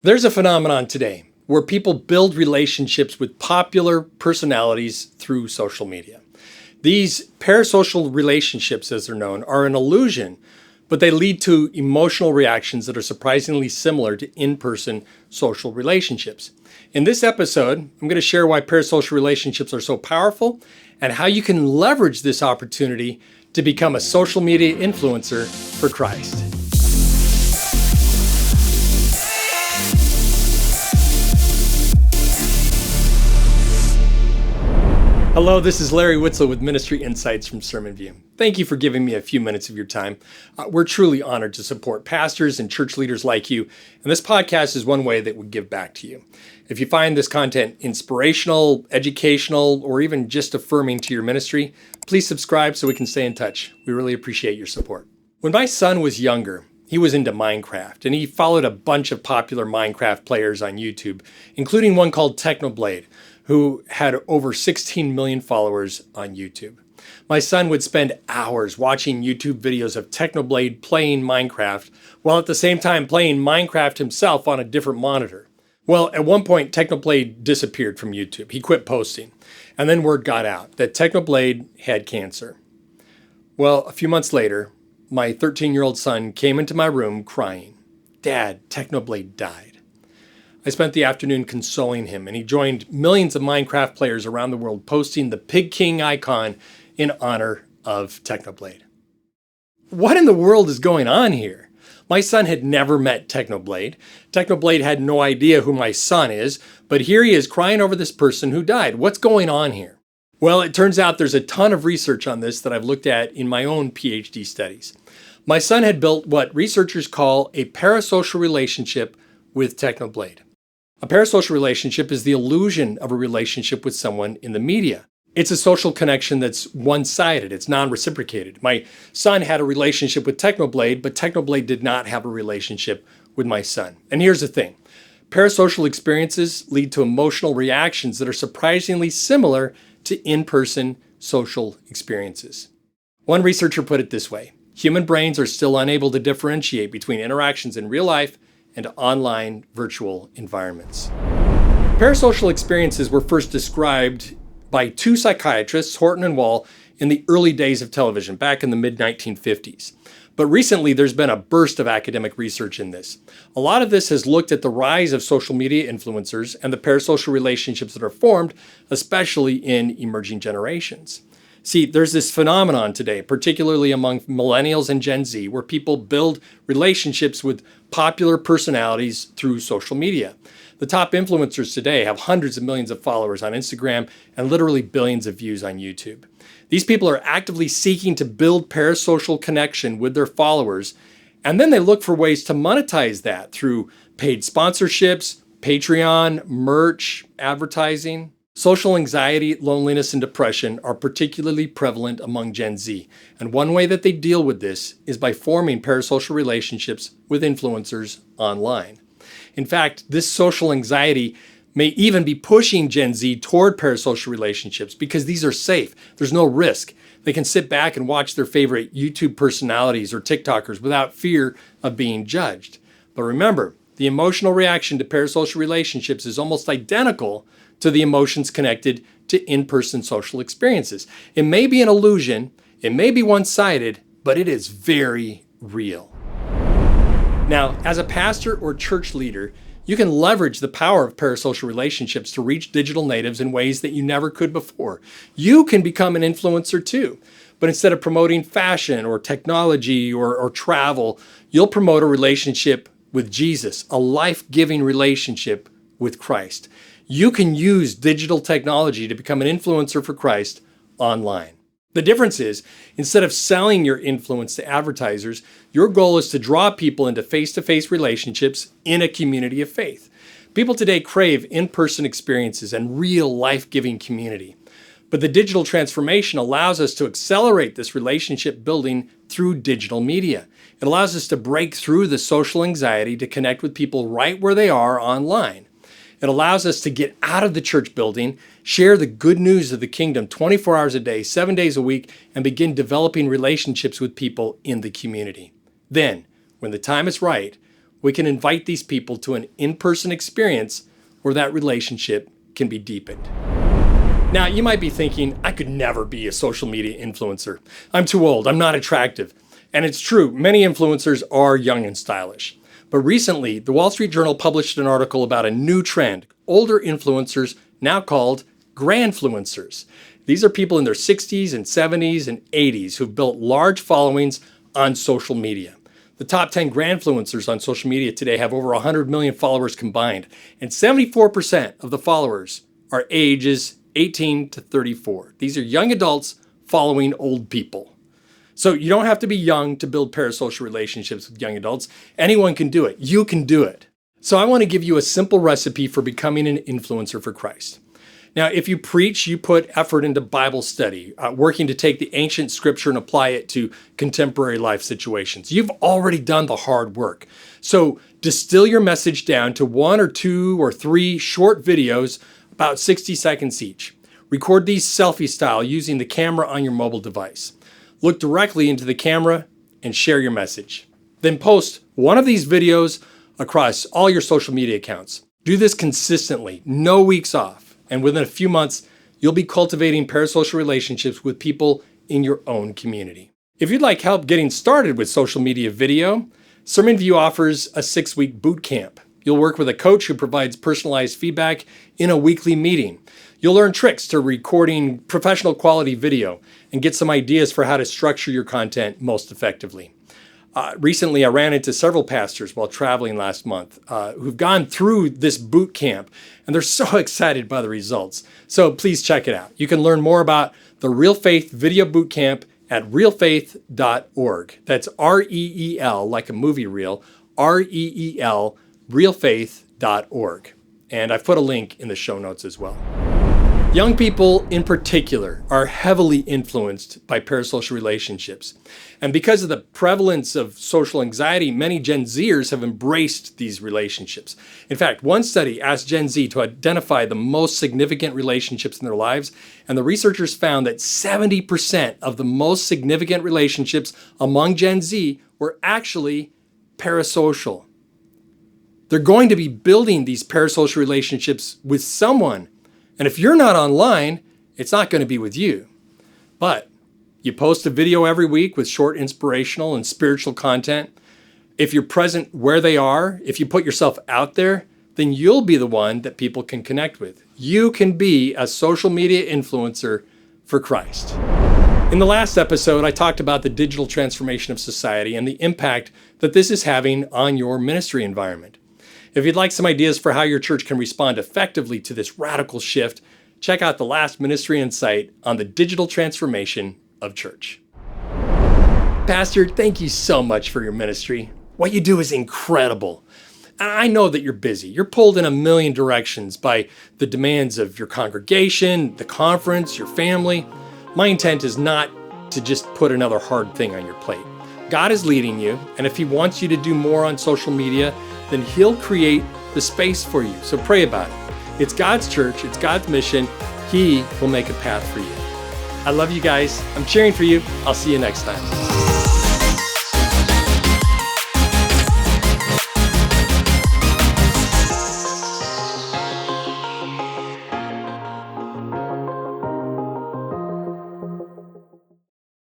There's a phenomenon today where people build relationships with popular personalities through social media. These parasocial relationships, as they're known, are an illusion, but they lead to emotional reactions that are surprisingly similar to in-person social relationships. In this episode, I'm going to share why parasocial relationships are so powerful and how you can leverage this opportunity to become a social media influencer for Christ. Hello, this is Larry Witzel with Ministry Insights from SermonView. Thank you for giving me a few minutes of your time. We're truly honored to support pastors and church leaders like you, and this podcast is one way that we give back to you. If you find this content inspirational, educational, or even just affirming to your ministry, please subscribe so we can stay in touch. We really appreciate your support. When my son was younger, he was into Minecraft, and he followed a bunch of popular Minecraft players on YouTube, including one called Technoblade, who had over 16 million followers on YouTube. My son would spend hours watching YouTube videos of Technoblade playing Minecraft, while at the same time playing Minecraft himself on a different monitor. Well, at one point, Technoblade disappeared from YouTube. He quit posting. And then word got out that Technoblade had cancer. Well, a few months later, my 13-year-old son came into my room crying. "Dad, Technoblade died." I spent the afternoon consoling him, and he joined millions of Minecraft players around the world posting the Pig King icon in honor of Technoblade. What in the world is going on here? My son had never met Technoblade. Technoblade had no idea who my son is, but here he is crying over this person who died. What's going on here? Well, it turns out there's a ton of research on this that I've looked at in my own PhD studies. My son had built what researchers call a parasocial relationship with Technoblade. A parasocial relationship is the illusion of a relationship with someone in the media. It's a social connection that's one-sided. It's non-reciprocated. My son had a relationship with Technoblade, but Technoblade did not have a relationship with my son. And here's the thing. Parasocial experiences lead to emotional reactions that are surprisingly similar to in-person social experiences. One researcher put it this way: human brains are still unable to differentiate between interactions in real life and online virtual environments. Parasocial experiences were first described by two psychiatrists, Horton and Wall, in the early days of television, back in the mid-1950s. But recently, there's been a burst of academic research in this. A lot of this has looked at the rise of social media influencers and the parasocial relationships that are formed, especially in emerging generations. See, there's this phenomenon today, particularly among millennials and Gen Z, where people build relationships with popular personalities through social media. The top influencers today have hundreds of millions of followers on Instagram and literally billions of views on YouTube. These people are actively seeking to build parasocial connection with their followers, and then they look for ways to monetize that through paid sponsorships, Patreon, merch, advertising. Social anxiety, loneliness, and depression are particularly prevalent among Gen Z, and one way that they deal with this is by forming parasocial relationships with influencers online. In fact, this social anxiety may even be pushing Gen Z toward parasocial relationships because these are safe. There's no risk. They can sit back and watch their favorite YouTube personalities or TikTokers without fear of being judged. But remember, the emotional reaction to parasocial relationships is almost identical to the emotions connected to in-person social experiences. It may be an illusion, it may be one-sided, but it is very real. Now, as a pastor or church leader, you can leverage the power of parasocial relationships to reach digital natives in ways that you never could before. You can become an influencer too, but instead of promoting fashion or technology or travel, you'll promote a relationship with Jesus, a life-giving relationship with Christ. You can use digital technology to become an influencer for Christ online. The difference is, instead of selling your influence to advertisers, your goal is to draw people into face-to-face relationships in a community of faith. People today crave in-person experiences and real life-giving community. But the digital transformation allows us to accelerate this relationship building through digital media. It allows us to break through the social anxiety to connect with people right where they are online. It allows us to get out of the church building, share the good news of the kingdom 24 hours a day, 7 days a week, and begin developing relationships with people in the community. Then, when the time is right, we can invite these people to an in-person experience where that relationship can be deepened. Now, you might be thinking, I could never be a social media influencer. I'm too old, I'm not attractive. And it's true, many influencers are young and stylish. But recently, the Wall Street Journal published an article about a new trend, older influencers now called grandfluencers. These are people in their 60s and 70s and 80s who've built large followings on social media. The top 10 grandfluencers on social media today have over 100 million followers combined, and 74% of the followers are ages 18 to 34. These are young adults following old people. So you don't have to be young to build parasocial relationships with young adults. Anyone can do it. You can do it. So I want to give you a simple recipe for becoming an influencer for Christ. Now, if you preach, you put effort into Bible study, working to take the ancient scripture and apply it to contemporary life situations. You've already done the hard work. So distill your message down to 1 or 2 or 3 short videos, about 60 seconds each. Record these selfie style using the camera on your mobile device. Look directly into the camera and share your message. Then post one of these videos across all your social media accounts. Do this consistently, no weeks off. And within a few months, you'll be cultivating parasocial relationships with people in your own community. If you'd like help getting started with social media video, SermonView offers a 6-week boot camp. You'll work with a coach who provides personalized feedback in a weekly meeting. You'll learn tricks to recording professional quality video and get some ideas for how to structure your content most effectively. Recently, I ran into several pastors while traveling last month who've gone through this boot camp, and they're so excited by the results. So please check it out. You can learn more about the Real Faith Video Boot Camp at realfaith.org. That's R-E-E-L, like a movie reel, R-E-E-L, realfaith.org. And I've put a link in the show notes as well. Young people in particular are heavily influenced by parasocial relationships. And because of the prevalence of social anxiety, many Gen Zers have embraced these relationships. In fact, one study asked Gen Z to identify the most significant relationships in their lives, and the researchers found that 70% of the most significant relationships among Gen Z were actually parasocial. They're going to be building these parasocial relationships with someone. And if you're not online, it's not going to be with you. But you post a video every week with short inspirational and spiritual content. If you're present where they are, if you put yourself out there, then you'll be the one that people can connect with. You can be a social media influencer for Christ. In the last episode, I talked about the digital transformation of society and the impact that this is having on your ministry environment. If you'd like some ideas for how your church can respond effectively to this radical shift, check out the last ministry insight on the digital transformation of church. Pastor, thank you so much for your ministry. What you do is incredible. I know that you're busy. You're pulled in a million directions by the demands of your congregation, the conference, your family. My intent is not to just put another hard thing on your plate. God is leading you, and if He wants you to do more on social media, then He'll create the space for you. So pray about it. It's God's church. It's God's mission. He will make a path for you. I love you guys. I'm cheering for you. I'll see you next time.